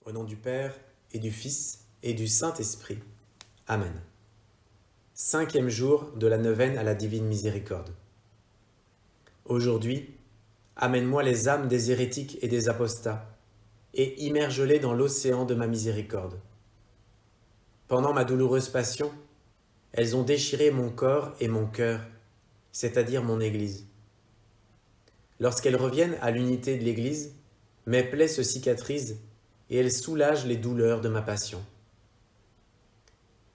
Au nom du Père, et du Fils, et du Saint-Esprit. Amen. 5e jour de la neuvaine à la Divine Miséricorde. Aujourd'hui, amène-moi les âmes des hérétiques et des apostats, et immerge-les dans l'océan de ma miséricorde. Pendant ma douloureuse passion, elles ont déchiré mon corps et mon cœur, c'est-à-dire mon Église. Lorsqu'elles reviennent à l'unité de l'Église, mes plaies se cicatrisent et elles soulagent les douleurs de ma passion.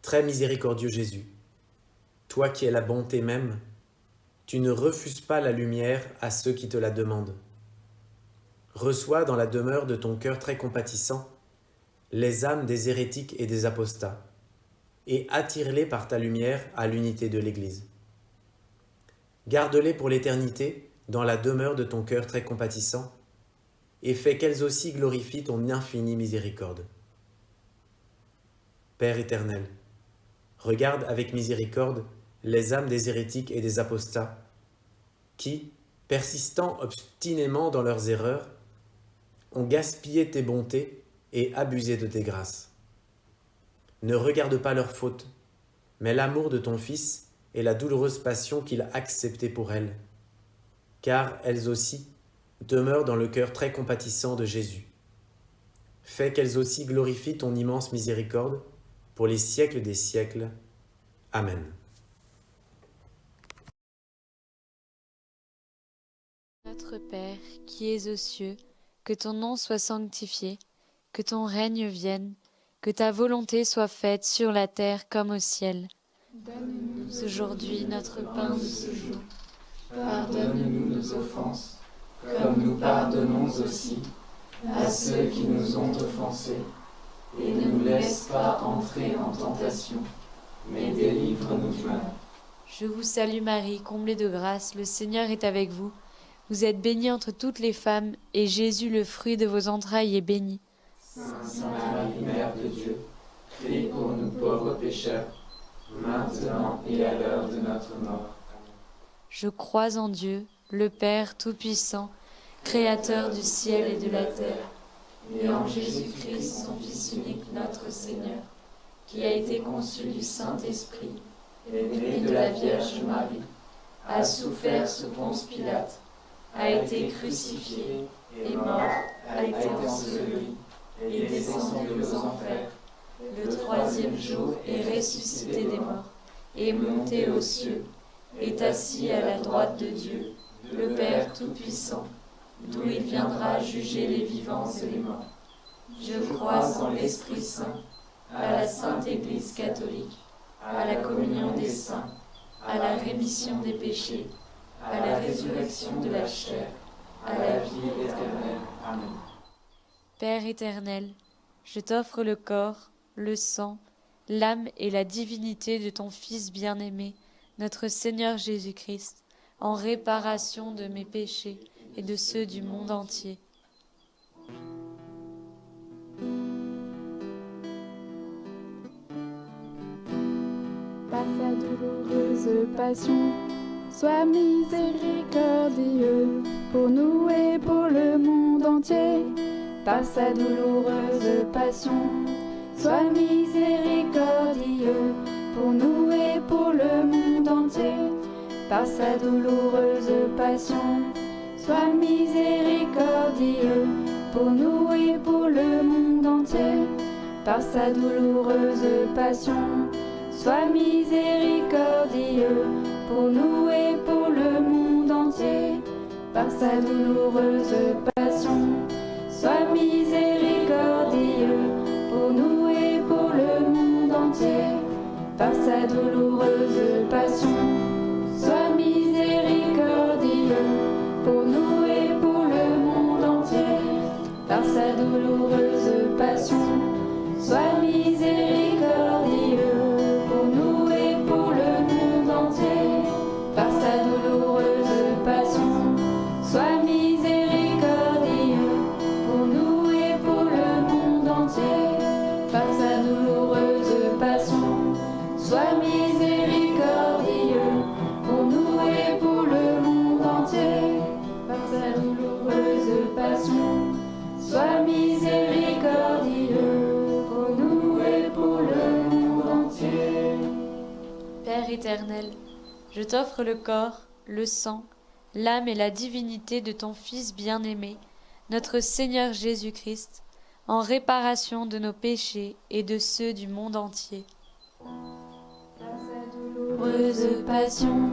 Très miséricordieux Jésus, toi qui es la bonté même, tu ne refuses pas la lumière à ceux qui te la demandent. Reçois dans la demeure de ton cœur très compatissant les âmes des hérétiques et des apostats, et attire-les par ta lumière à l'unité de l'Église. Garde-les pour l'éternité dans la demeure de ton cœur très compatissant, et fais qu'elles aussi glorifient ton infinie miséricorde. Père éternel, regarde avec miséricorde les âmes des hérétiques et des apostats, qui, persistant obstinément dans leurs erreurs, ont gaspillé tes bontés et abusé de tes grâces. Ne regarde pas leurs fautes, mais l'amour de ton Fils et la douloureuse passion qu'il a acceptée pour elles, car elles aussi demeurent dans le cœur très compatissant de Jésus. Fais qu'elles aussi glorifient ton immense miséricorde pour les siècles des siècles. Amen. Notre Père, qui es aux cieux, que ton nom soit sanctifié, que ton règne vienne, que ta volonté soit faite sur la terre comme au ciel. Donne-nous aujourd'hui notre pain de ce jour. Pardonne-nous nos offenses, comme nous pardonnons aussi à ceux qui nous ont offensés. Et ne nous laisse pas entrer en tentation, mais délivre-nous du mal. Je vous salue Marie, comblée de grâce, le Seigneur est avec vous. Vous êtes bénie entre toutes les femmes, et Jésus, le fruit de vos entrailles, est béni. Sainte Marie, Mère de Dieu, prie pour nous pauvres pécheurs, maintenant et à l'heure de notre mort. Je crois en Dieu, le Père Tout-Puissant, Créateur du ciel et de la terre, Et en Jésus-Christ, son Fils unique, notre Seigneur, qui a été conçu du Saint-Esprit, né de la Vierge Marie, a souffert sous Ponce Pilate, a été crucifié, est mort, a été enseveli, est descendu aux enfers. Le troisième jour est ressuscité des morts, est monté aux cieux, est assis à la droite de Dieu, le Père Tout-Puissant, d'où il viendra juger les vivants et les morts. Je crois en l'Esprit Saint, à la Sainte Église catholique, à la communion des saints, à la rémission des péchés, à la résurrection de la chair, à la vie éternelle. Amen. Père éternel, je t'offre le corps, le sang, l'âme et la divinité de ton Fils bien-aimé, notre Seigneur Jésus-Christ, en réparation de mes péchés et de ceux du monde entier. Par sa douloureuse passion, sois miséricordieux pour nous et pour le monde entier. Par sa douloureuse passion, sois miséricordieux pour nous et pour le monde entier. Par sa douloureuse passion, sois miséricordieux pour nous et pour le monde entier. Par sa douloureuse passion, sois miséricordieux pour nous et pour le monde entier. Par sa douloureuse passion, sois miséricordieux pour nous et pour le monde entier. Par sa douloureuse passion, sois miséricordieux pour nous et pour le monde entier. Par sa douloureuse passion, sois miséricordieux pour nous et pour le monde entier. Par sa douloureuse passion, sois miséricordieux pour nous et pour le monde entier. Par sa douloureuse passion, sois miséricordieux pour nous et pour le monde entier. Par sa douloureuse passion, sois miséricordieux éternel, je t'offre le corps, le sang, l'âme et la divinité de ton Fils bien-aimé, notre Seigneur Jésus-Christ, en réparation de nos péchés et de ceux du monde entier. Par sa douloureuse passion,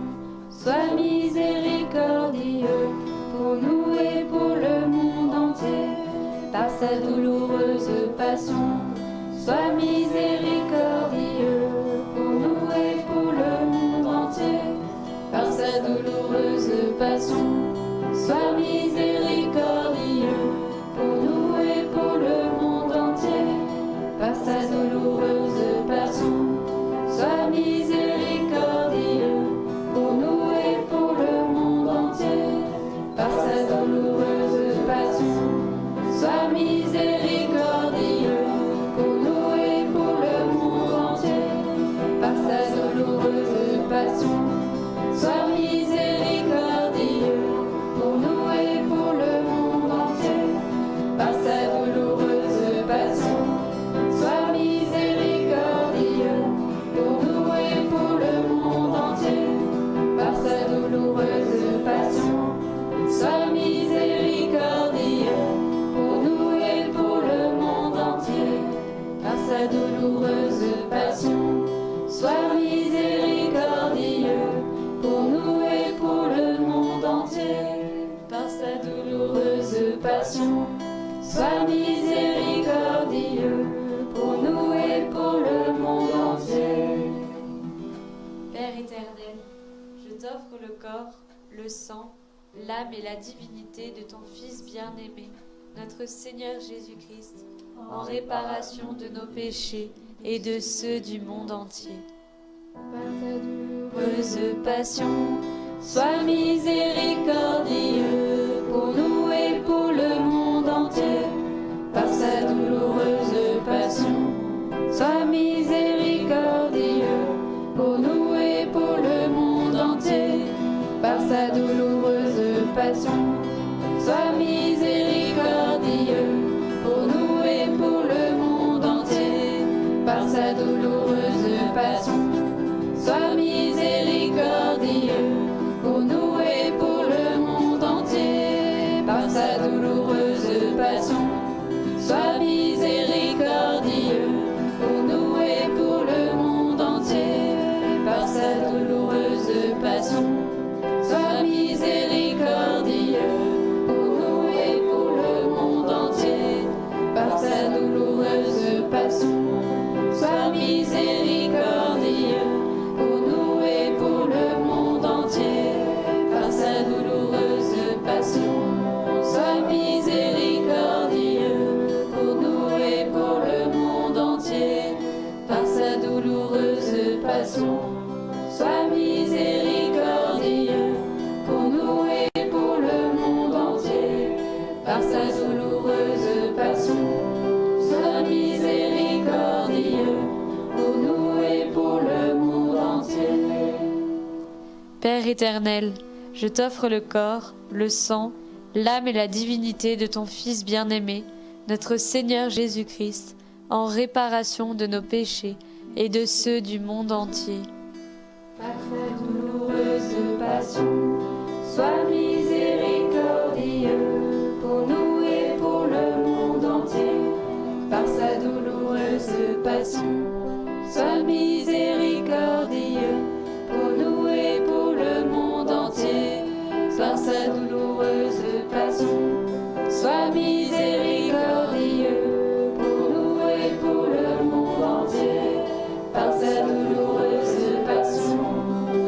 sois miséricordieux pour nous et pour le monde entier. Par sa douloureuse passion, sois miséricordieux pour nous et pour le monde entier. Par sa douloureuse passion, sois miséricordieux pour nous et pour le monde entier. Par sa douloureuse passion, sois miséricordieux pour nous et pour le monde entier. Par sa douloureuse passion, sois miséricordieux pour nous et pour le monde entier. Par sa douloureuse passion, sois miséricordieux pour nous et pour le monde entier. Par sa douloureuse passion, sois miséricordieux pour nous et pour le monde entier. Par sa douloureuse passion, sois miséricordieux pour nous et pour le monde entier. Par sa douloureuse passion, sois miséricordieux pour nous et pour le monde entier. Par sa douloureuse passion, sois miséricordieux pour nous et pour le monde entier. Père éternel, je t'offre le corps, le sang, l'âme et la divinité de ton Fils bien-aimé, notre Seigneur Jésus-Christ, en réparation de nos péchés et de ceux du monde entier. Par sa douloureuse passion, sois miséricordieux pour nous et pour le monde entier. Par sa douloureuse passion, sois miséricordieux pour nous et pour le monde entier. Par sa douloureuse passion, sois miséricordieux pour nous et pour le monde entier. Par sa douloureuse passion, sois miséricordieux pour nous et pour le monde entier. Par sa douloureuse passion, sois miséricordieux pour nous et pour le monde entier. Par sa douloureuse passion, sois miséricordieux pour nous et pour le monde entier. Par sa douloureuse passion, sois miséricordieux pour nous et pour le monde entier. Par sa douloureuse passion, sois miséricordieux pour nous et pour le monde entier. Par sa douloureuse passion, sois miséricordieux pour nous et pour le monde entier. Par sa douloureuse passion, sois miséricordieux pour nous et pour le monde entier. Père éternel, je t'offre le corps, le sang, l'âme et la divinité de ton Fils bien-aimé, notre Seigneur Jésus-Christ, en réparation de nos péchés et de ceux du monde entier. Par sa douloureuse passion, sois miséricordieux pour nous et pour le monde entier. Par sa douloureuse passion, sois miséricordieux pour nous et pour le monde entier. Par sa douloureuse passion, sois miséricordieux pour nous et pour le monde entier. Par sa douloureuse passion,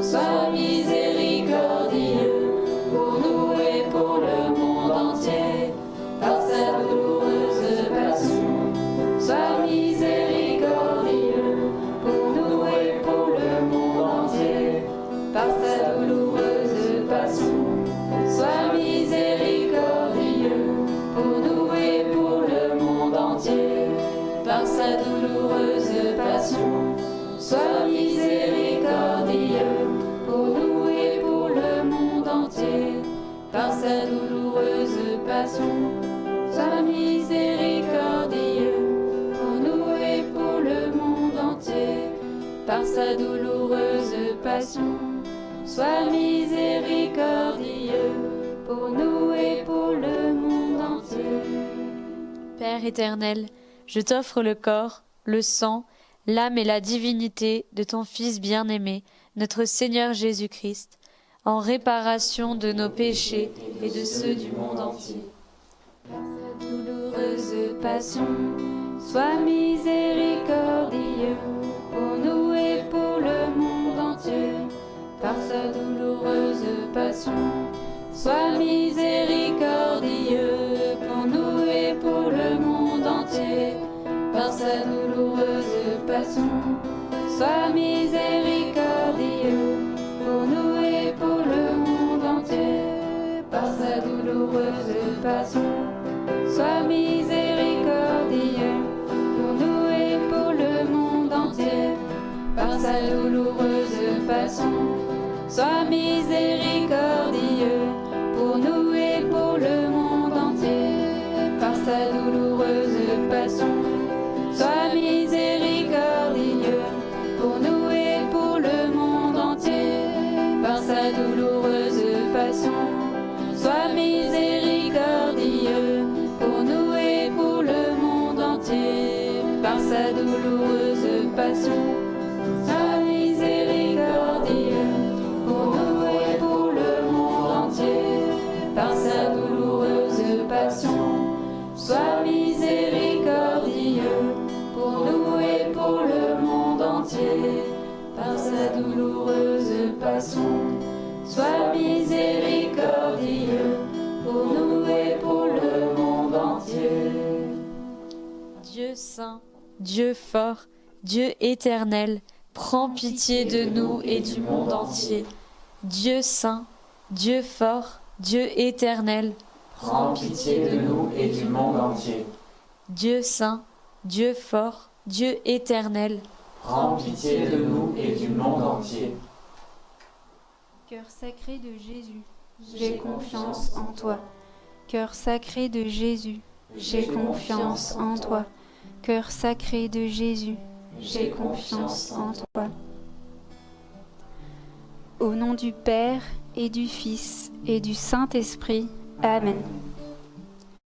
sois miséricordieux pour nous et pour le monde entier. Par sa douloureuse passion, sois miséricordieux pour nous et pour le monde entier. Par sa douloureuse passion, sois miséricordieux pour nous et pour le monde entier. Par sa douloureuse passion, sois miséricordieux pour nous et pour le monde entier. Par sa douloureuse passion, sois miséricordieux pour nous et pour le monde entier. Par sa douloureuse passion, passion. Sois miséricordieux pour nous et pour le monde entier. Père éternel, je t'offre le corps, le sang, l'âme et la divinité de ton Fils bien-aimé, notre Seigneur Jésus-Christ, en réparation de nos péchés et de ceux du monde entier. Par sa douloureuse passion, sois miséricordieux pour nous et pour le monde entier. Par sa douloureuse passion, sois miséricordieux pour nous et pour le monde entier. Par sa douloureuse passion, sois miséricordieux pour nous et pour le monde entier. Par sa douloureuse passion, sois miséricordieux pour nous et pour le monde entier. Par sa douloureuse passion, sois miséricordieux pour nous et pour le monde entier. Par sa douloureuse passion, sois miséricordieux pour nous et pour le monde entier. Par sa douloureuse passion, sois miséricordieux pour nous et pour le monde entier. Par sa douloureuse passion, sois miséricordieux pour nous et pour le monde entier. Par sa douloureuse passion, sois miséricordieux pour nous et pour le monde entier. Par sa douloureuse passion, sois miséricordieux pour nous et pour le monde entier. Dieu saint, Dieu fort, Dieu éternel, prends pitié de nous et du monde entier. Dieu saint, Dieu fort, Dieu éternel, Prends pitié de nous et du monde entier. Dieu saint, Dieu fort, Dieu éternel, Prends pitié de nous et du monde entier. Cœur sacré de Jésus, j'ai confiance en toi. Cœur sacré de Jésus, j'ai confiance en toi. Cœur sacré de Jésus, j'ai confiance en toi. Au nom du Père et du Fils et du Saint-Esprit. Amen.